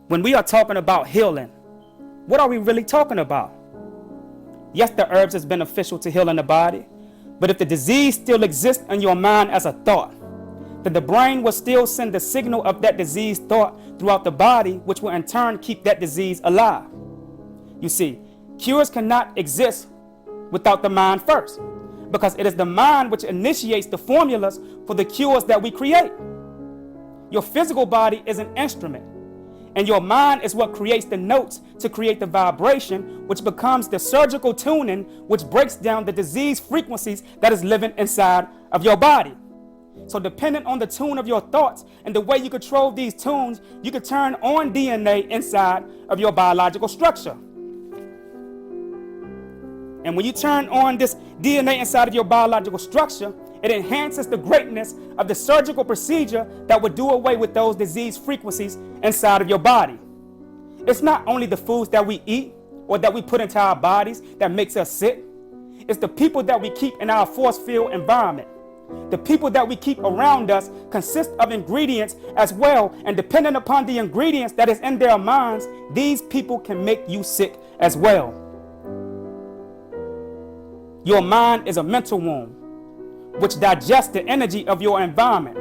When we are talking about healing, what are we really talking about? Yes, the herbs is beneficial to healing the body, but if the disease still exists in your mind as a thought, then the brain will still send the signal of that disease thought throughout the body, which will in turn keep that disease alive. You see, cures cannot exist without the mind first, because it is the mind which initiates the formulas for the cures that we create. Your physical body is an instrument, and your mind is what creates the notes to create the vibration, which becomes the surgical tuning, which breaks down the disease frequencies that is living inside of your body. So depending on the tune of your thoughts and the way you control these tunes, you can turn on DNA inside of your biological structure. And when you turn on this DNA inside of your biological structure, it enhances the greatness of the surgical procedure that would do away with those disease frequencies inside of your body. It's not only the foods that we eat or that we put into our bodies that makes us sick. It's the people that we keep in our force field environment. The people that we keep around us consist of ingredients as well, and depending upon the ingredients that is in their minds, these people can make you sick as well. Your mind is a mental womb which digests the energy of your environment.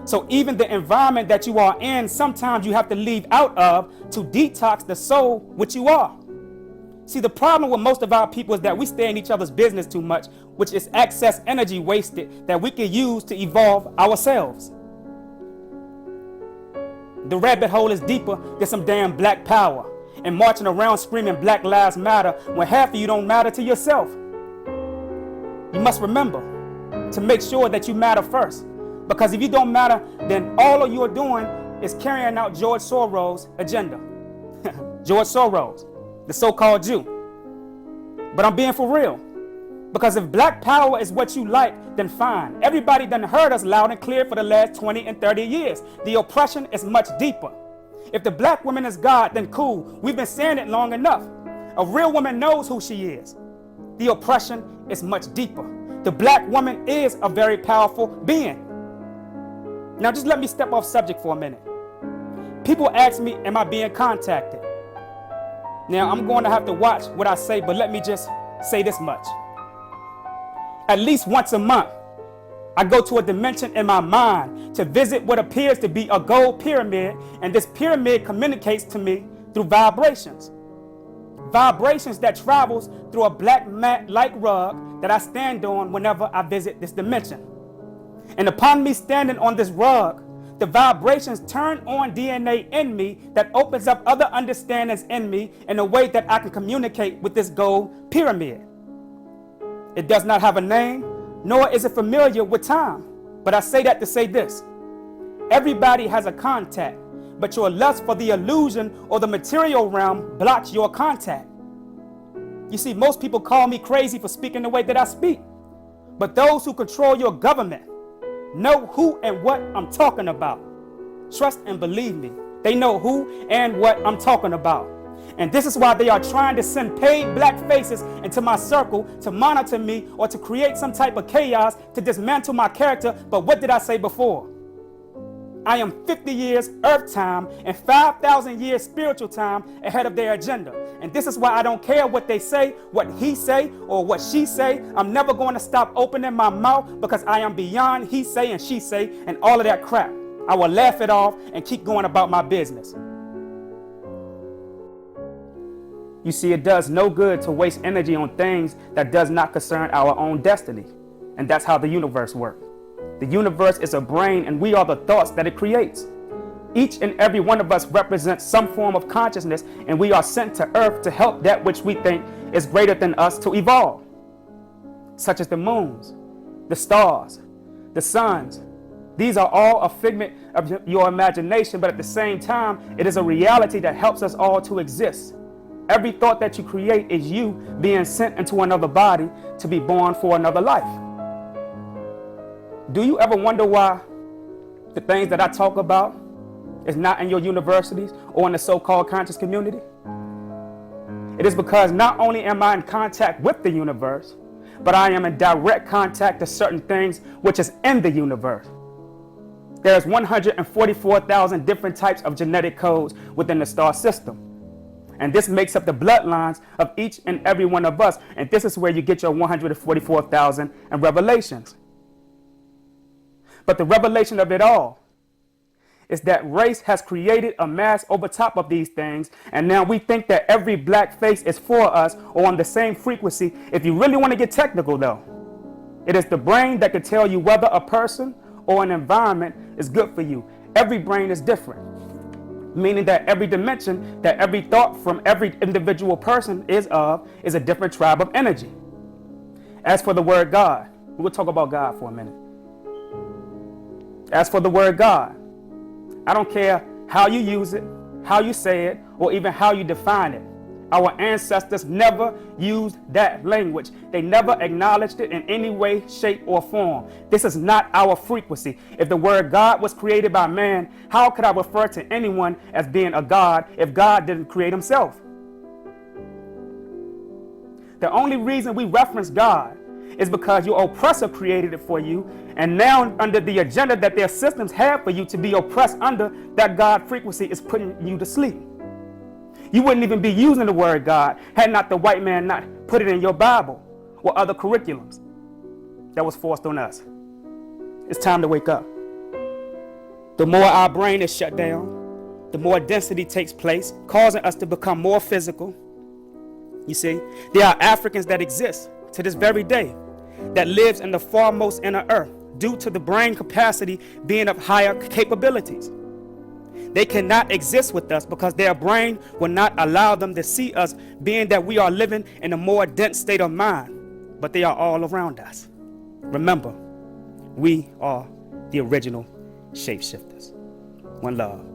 So even the environment that you are in, sometimes you have to leave out of to detox the soul which you are. See, the problem with most of our people is that we stay in each other's business too much, which is excess energy wasted that we can use to evolve ourselves. The rabbit hole is deeper than some damn black power and marching around screaming Black Lives Matter when half of you don't matter to yourself. You must remember to make sure that you matter first, because if you don't matter, then all of you are doing is carrying out George Soros' agenda. George Soros, the so-called Jew. But I'm being for real, because if black power is what you like, then fine. Everybody done heard us loud and clear for the last 20 and 30 years. The oppression is much deeper. If the black woman is God, then cool. We've been saying it long enough. A real woman knows who she is. The oppression is much deeper. The black woman is a very powerful being. Now just let me step off subject for a minute. People ask me, am I being contacted? Now I'm going to have to watch what I say, but let me just say this much. At least once a month, I go to a dimension in my mind to visit what appears to be a gold pyramid, and this pyramid communicates to me through vibrations. Vibrations that travels through a black mat-like rug that I stand on whenever I visit this dimension. And upon me standing on this rug, the vibrations turn on DNA in me that opens up other understandings in me in a way that I can communicate with this gold pyramid. It does not have a name, nor is it familiar with time. But I say that to say this. Everybody has a contact, but your lust for the illusion or the material realm blocks your contact. You see, most people call me crazy for speaking the way that I speak. But those who control your government know who and what I'm talking about. Trust and believe me, they know who and what I'm talking about. And this is why they are trying to send paid black faces into my circle to monitor me or to create some type of chaos to dismantle my character. But what did I say before? I am 50 years earth time and 5,000 years spiritual time ahead of their agenda. And this is why I don't care what they say, what he say, or what she say. I'm never going to stop opening my mouth, because I am beyond he say and she say and all of that crap. I will laugh it off and keep going about my business. You see, it does no good to waste energy on things that does not concern our own destiny. And that's how the universe works. The universe is a brain, and we are the thoughts that it creates. Each and every one of us represents some form of consciousness, and we are sent to earth to help that which we think is greater than us to evolve, such as the moons, the stars, the suns. These are all a figment of your imagination, but at the same time, it is a reality that helps us all to exist. Every thought that you create is you being sent into another body to be born for another life. Do you ever wonder why the things that I talk about is not in your universities or in the so-called conscious community? It is because not only am I in contact with the universe, but I am in direct contact to certain things which is in the universe. There's 144,000 different types of genetic codes within the star system. And this makes up the bloodlines of each and every one of us. And this is where you get your 144,000 and revelations. But the revelation of it all is that race has created a mass over top of these things. And now we think that every black face is for us or on the same frequency. If you really want to get technical, though, it is the brain that can tell you whether a person or an environment is good for you. Every brain is different, meaning that every dimension, that every thought from every individual person is a different tribe of energy. As for the word God, we'll talk about God for a minute. As for the word God, I don't care how you use it, how you say it, or even how you define it. Our ancestors never used that language. They never acknowledged it in any way, shape, or form. This is not our frequency. If the word God was created by man, how could I refer to anyone as being a God if God didn't create himself? The only reason we reference God is because your oppressor created it for you, and now under the agenda that their systems have for you to be oppressed under, that God frequency is putting you to sleep. You wouldn't even be using the word God had not the white man not put it in your Bible or other curriculums that was forced on us. It's time to wake up. The more our brain is shut down, the more density takes place, causing us to become more physical. You see, there are Africans that exist to this very day that lives in the farmost inner earth due to the brain capacity being of higher capabilities. They cannot exist with us because their brain will not allow them to see us, being that we are living in a more dense state of mind, but they are all around us. Remember, we are the original shapeshifters. One love.